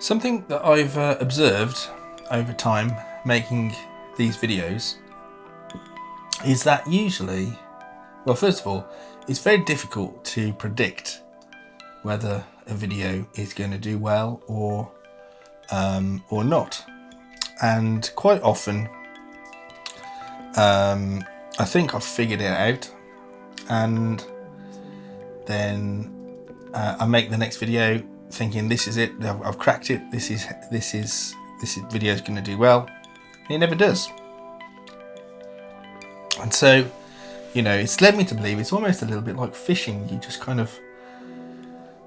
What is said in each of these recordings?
Something that I've observed over time making these videos is that usually, well, first of all, it's very difficult to predict whether a video is going to do well or not. And quite often, I think I've figured it out, and then I make the next video thinking this is it, I've cracked it, this video is going to do well, and it never does. And so, you know, it's led me to believe it's almost a little bit like fishing. You just kind of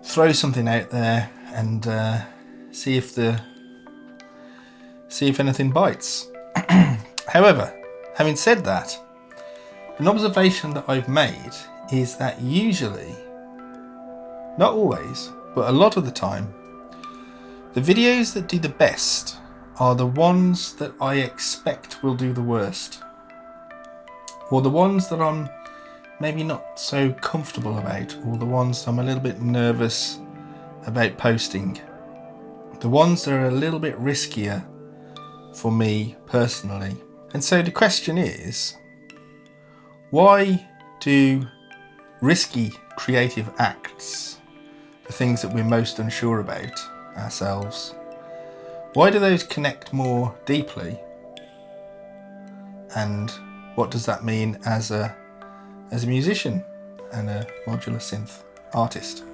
throw something out there and see if anything bites. However, having said that, an observation that I've made is that usually, not always, but a lot of the time, the videos that do the best are the ones that I expect will do the worst, or the ones that I'm maybe not so comfortable about, or the ones I'm a little bit nervous about posting, the ones that are a little bit riskier for me personally. And so the question is, why do risky creative acts, the things that we're most unsure about ourselves, why do those connect more deeply? And what does that mean as a musician and a modular synth artist?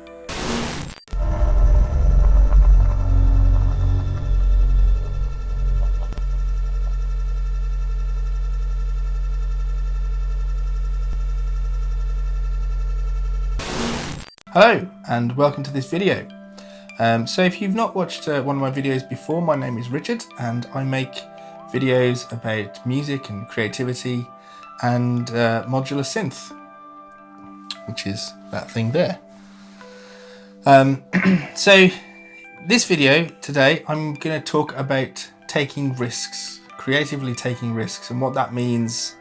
Hello and welcome to this video. So if you've not watched one of my videos before, my name is Richard and I make videos about music and creativity and modular synth, which is that thing there. So this video today, I'm going to talk about taking risks, creatively taking risks, and what that means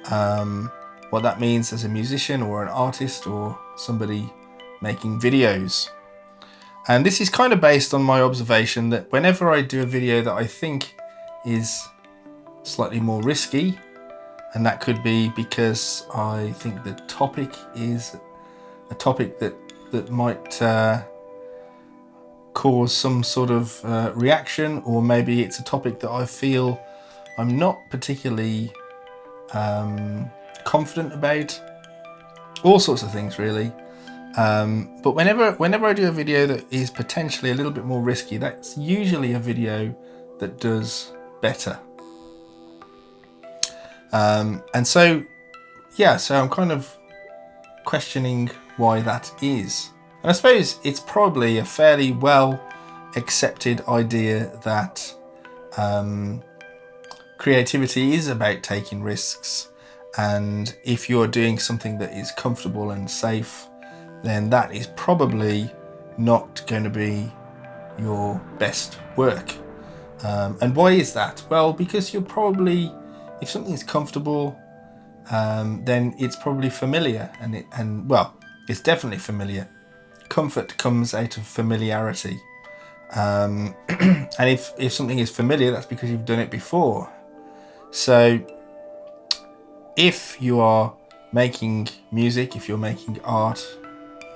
as a musician or an artist or somebody making videos. And this is kind of based on my observation that whenever I do a video that I think is slightly more risky, and that could be because I think the topic is a topic that might cause some sort of reaction, or maybe it's a topic that I feel I'm not particularly confident about, all sorts of things really. But whenever I do a video that is potentially a little bit more risky, that's usually a video that does better. And so I'm kind of questioning why that is. And I suppose it's probably a fairly well accepted idea that creativity is about taking risks, and if you're doing something that is comfortable and safe, then that is probably not going to be your best work. And why is that? Well, because you're probably, if something is comfortable, then it's probably familiar, and it's definitely familiar. Comfort comes out of familiarity. And if something is familiar, that's because you've done it before. So if you are making music, if you're making art,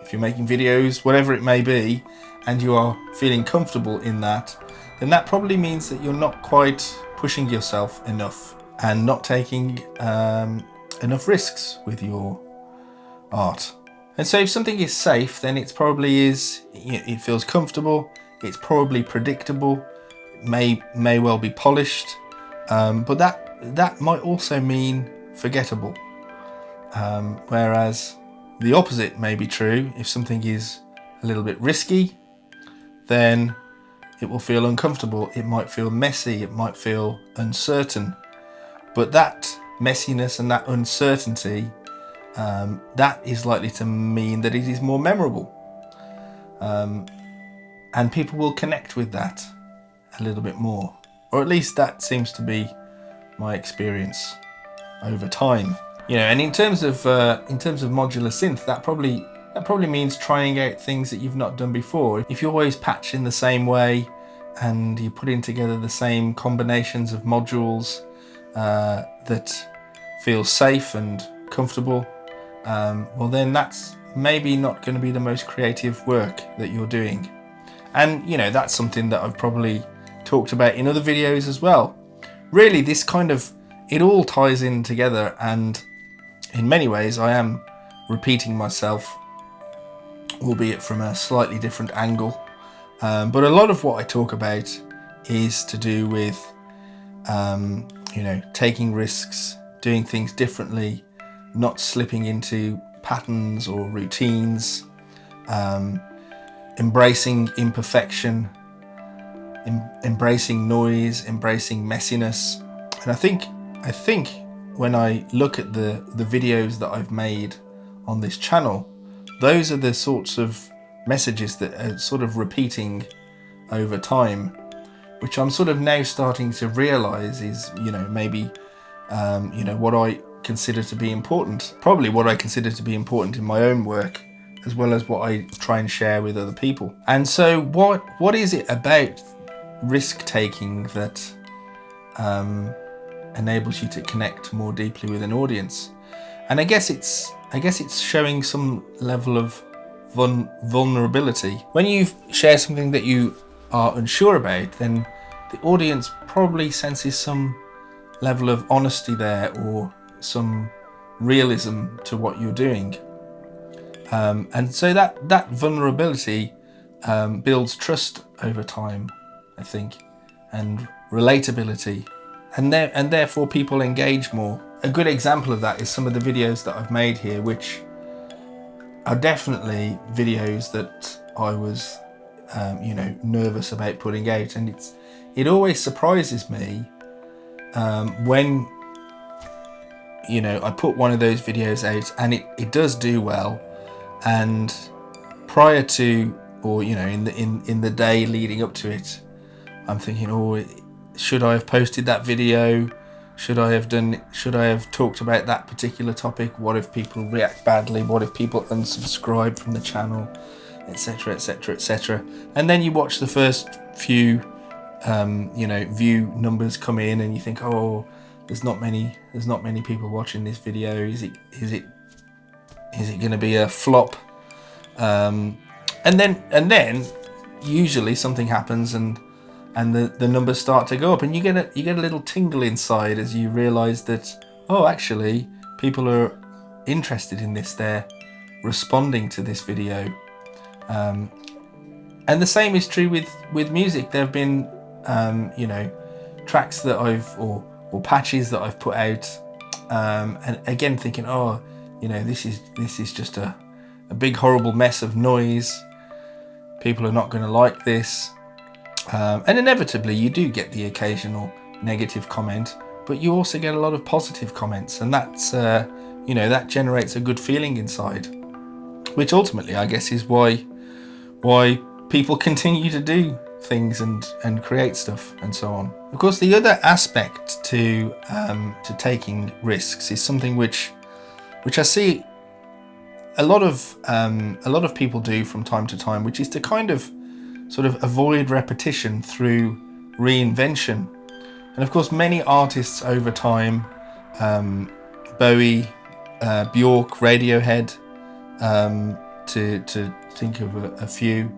if you're making videos, whatever it may be, and you are feeling comfortable in that, then that probably means that you're not quite pushing yourself enough and not taking enough risks with your art. And so if something is safe, then it feels comfortable, it's probably predictable, may well be polished, but that might also mean forgettable. Whereas the opposite may be true. If something is a little bit risky, then it will feel uncomfortable, it might feel messy, it might feel uncertain. But that messiness and that uncertainty, that is likely to mean that it is more memorable. And people will connect with that a little bit more. Or at least that seems to be my experience over time. You know, and in terms of modular synth, that probably means trying out things that you've not done before. If you always patch in the same way, and you're putting together the same combinations of modules that feel safe and comfortable, well then that's maybe not going to be the most creative work that you're doing. And you know, that's something that I've probably talked about in other videos as well. Really, this kind of, it all ties in together, and in many ways I am repeating myself, albeit from a slightly different angle. But a lot of what I talk about is to do with you know, taking risks, doing things differently, not slipping into patterns or routines, embracing imperfection, embracing noise, embracing messiness. And I think when I look at the videos that I've made on this channel, those are the sorts of messages that are sort of repeating over time, which I'm sort of now starting to realize is, you know, maybe you know, what I consider to be important, probably what I consider to be important in my own work, as well as what I try and share with other people. And so what is it about risk taking that enables you to connect more deeply with an audience? And I guess it's showing some level of vulnerability. When you share something that you are unsure about, then the audience probably senses some level of honesty there, or some realism to what you're doing. And so that vulnerability builds trust over time, I think, and relatability, and therefore people engage more. A good example of that is some of the videos that I've made here, which are definitely videos that I was you know, nervous about putting out, and it always surprises me when, you know, I put one of those videos out and it does do well, and prior to, or you know, in the day leading up to it, I'm thinking, oh, should I have posted that video? Should I have talked about that particular topic? What if people react badly? What if people unsubscribe from the channel, etc, etc, etc? And then you watch the first few you know, view numbers come in, and you think, oh, there's not many people watching this video. Is it going to be a flop? And then usually something happens, and the numbers start to go up, and you get a little tingle inside as you realise that, oh, actually people are interested in this. They're responding to this video. And the same is true with music. There have been you know, tracks that or patches that I've put out, and again thinking, oh, you know, this is just a big horrible mess of noise. People are not going to like this, and inevitably you do get the occasional negative comment, but you also get a lot of positive comments, and that's you know, that generates a good feeling inside, which ultimately I guess is why people continue to do things and create stuff and so on. Of course, the other aspect to taking risks is something which I see a lot of people do from time to time, which is to kind of sort of avoid repetition through reinvention. And of course, many artists over time, Bowie, Bjork, Radiohead, to think of a few,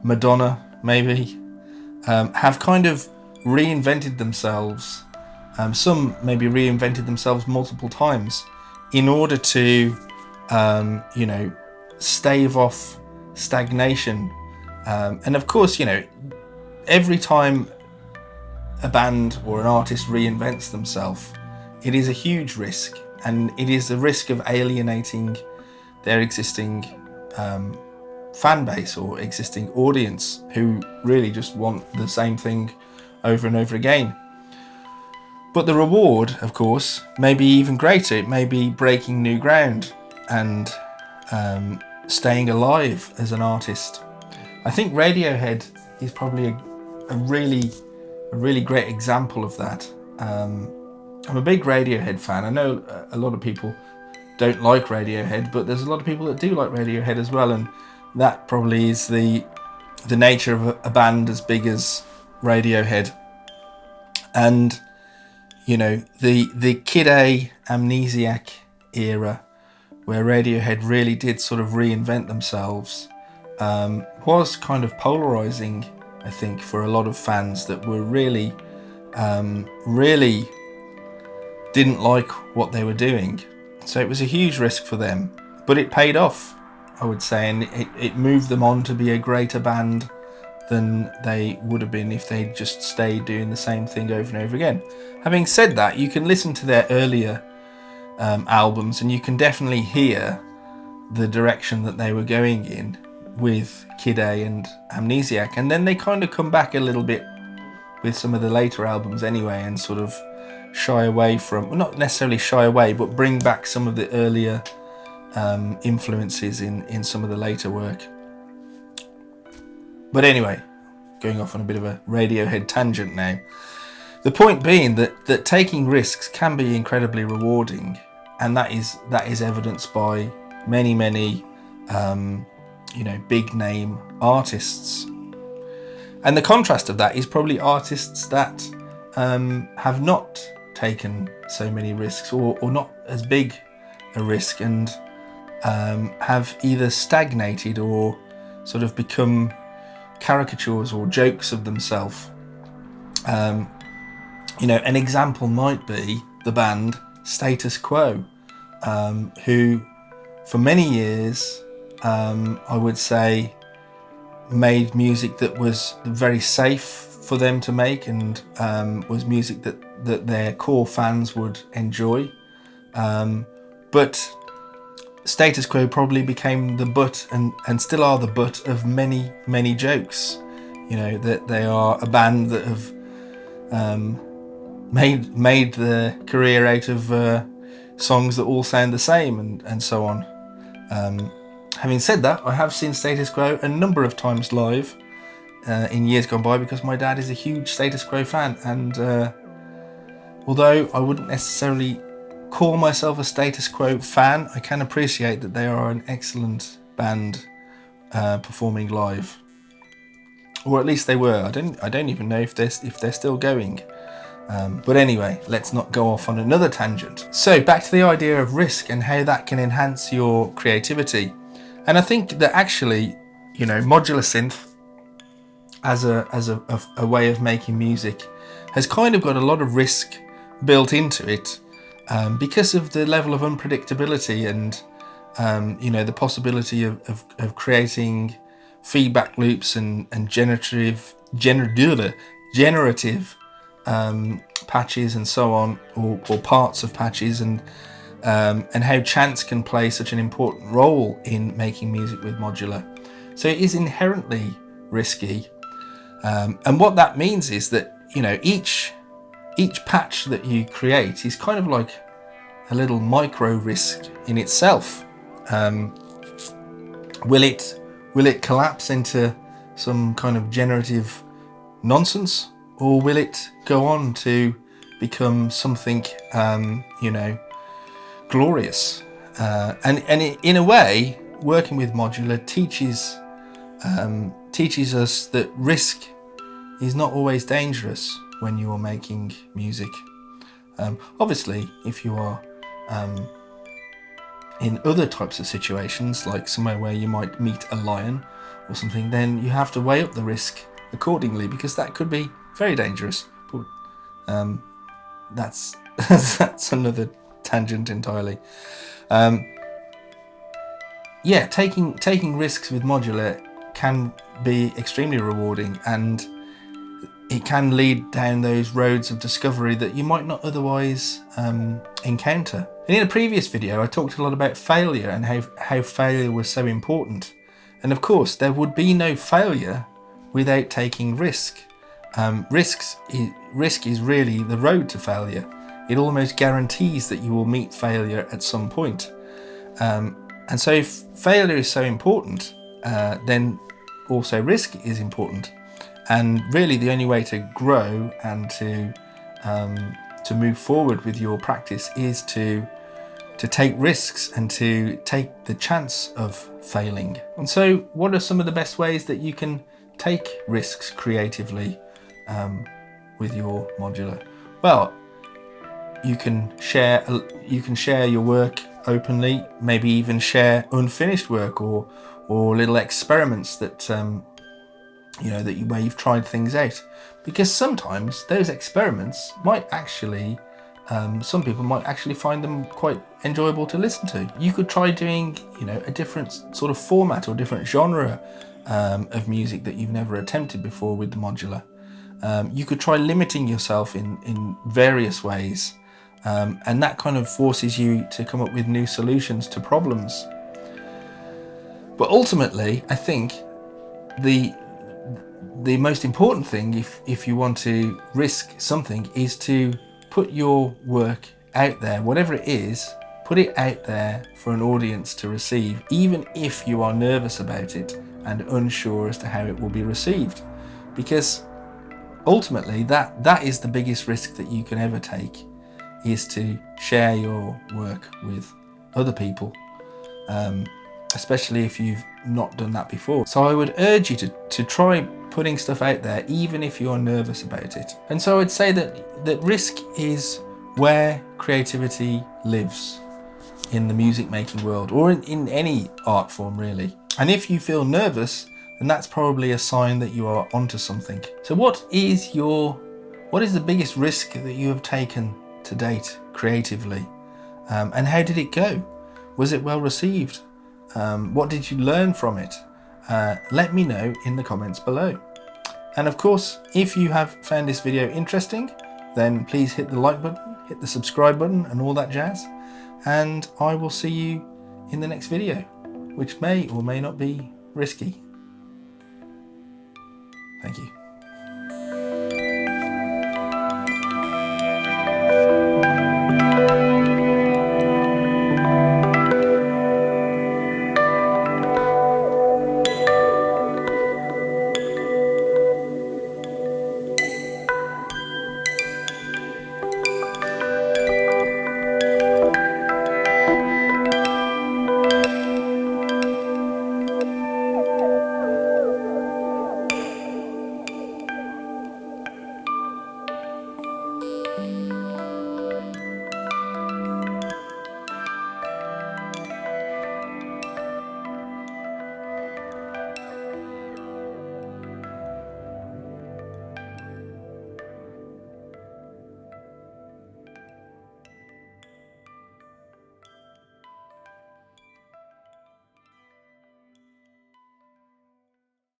Madonna maybe, have kind of reinvented themselves. Some maybe reinvented themselves multiple times in order to, you know, stave off stagnation. And of course, you know, every time a band or an artist reinvents themselves, it is a huge risk, and it is a risk of alienating their existing fan base or existing audience, who really just want the same thing over and over again. But the reward, of course, may be even greater. It may be breaking new ground and staying alive as an artist. I think Radiohead is probably a really great example of that. I'm a big Radiohead fan. I know a lot of people don't like Radiohead, but there's a lot of people that do like Radiohead as well, and that probably is the the nature of a band as big as Radiohead. And, you know, the Kid A Amnesiac era, where Radiohead really did sort of reinvent themselves, was kind of polarizing, I think, for a lot of fans that were really didn't like what they were doing. So it was a huge risk for them, but it paid off, I would say, and it moved them on to be a greater band than they would have been if they just stayed doing the same thing over and over again. Having said that, you can listen to their earlier albums and you can definitely hear the direction that they were going in with Kid A and Amnesiac, and then they kind of come back a little bit with some of the later albums anyway, and sort of shy away from, well, not necessarily shy away, but bring back some of the earlier influences in some of the later work. But anyway, going off on a bit of a Radiohead tangent now. The point being that taking risks can be incredibly rewarding, and that is evidenced by many big name artists. And the contrast of that is probably artists that have not taken so many risks, or not as big a risk, and have either stagnated or sort of become caricatures or jokes of themselves. An example might be the band Status Quo, who for many years, I would say, made music that was very safe for them to make, and was music that their core fans would enjoy. But Status Quo probably became the butt, and still are the butt of many jokes. You know, that they are a band that have made the career out of songs that all sound the same, and so on. Having said that, I have seen Status Quo a number of times live in years gone by, because my dad is a huge Status Quo fan, and although I wouldn't necessarily call myself a Status Quo fan, I can appreciate that they are an excellent band performing live, or at least they were. I don't even know if they're still going. But anyway, let's not go off on another tangent. So back to the idea of risk and how that can enhance your creativity. And I think that actually, modular synth as a way of making music has kind of got a lot of risk built into it, because of the level of unpredictability and the possibility of creating feedback loops and generative patches and so on, or parts of patches, and how chance can play such an important role in making music with modular. So it is inherently risky, and what that means is that each patch that you create is kind of like a little micro risk in itself. Will it collapse into some kind of generative nonsense, or will it go on to become something glorious? And in a way, working with modular teaches us that risk is not always dangerous when you are making music. Obviously, if you are in other types of situations, like somewhere where you might meet a lion or something, then you have to weigh up the risk accordingly, because that could be very dangerous. But that's another tangent entirely. Taking risks with modular can be extremely rewarding, and it can lead down those roads of discovery that you might not otherwise encounter. And in a previous video, I talked a lot about failure and how failure was so important. And of course, there would be no failure without taking risk. Risk is really the road to failure. It almost guarantees that you will meet failure at some point. And so if failure is so important, then also risk is important. And really the only way to grow and to move forward with your practice is to take risks and to take the chance of failing. And so what are some of the best ways that you can take risks creatively with your modular? Well, you can share your work openly, maybe even share unfinished work or little experiments that where you've tried things out, because sometimes those experiments might actually some people might actually find them quite enjoyable to listen to. You could try doing a different sort of format or different genre of music that you've never attempted before with the modular. You could try limiting yourself in various ways, and that kind of forces you to come up with new solutions to problems. But ultimately, I think the most important thing, if you want to risk something, is to put your work out there, whatever it is. Put it out there for an audience to receive, even if you are nervous about it and unsure as to how it will be received, because ultimately that is the biggest risk that you can ever take, is to share your work with other people, especially if you've not done that before. So I would urge you to try putting stuff out there, even if you're nervous about it. And so I'd say that risk is where creativity lives in the music making world, or in any art form really. And if you feel nervous, then that's probably a sign that you are onto something. So what is the biggest risk that you have taken to date creatively? And how did it go? Was it well received? What did you learn from it? Let me know in the comments below. And of course, if you have found this video interesting, then please hit the like button, hit the subscribe button and all that jazz. And I will see you in the next video, which may or may not be risky. Thank you.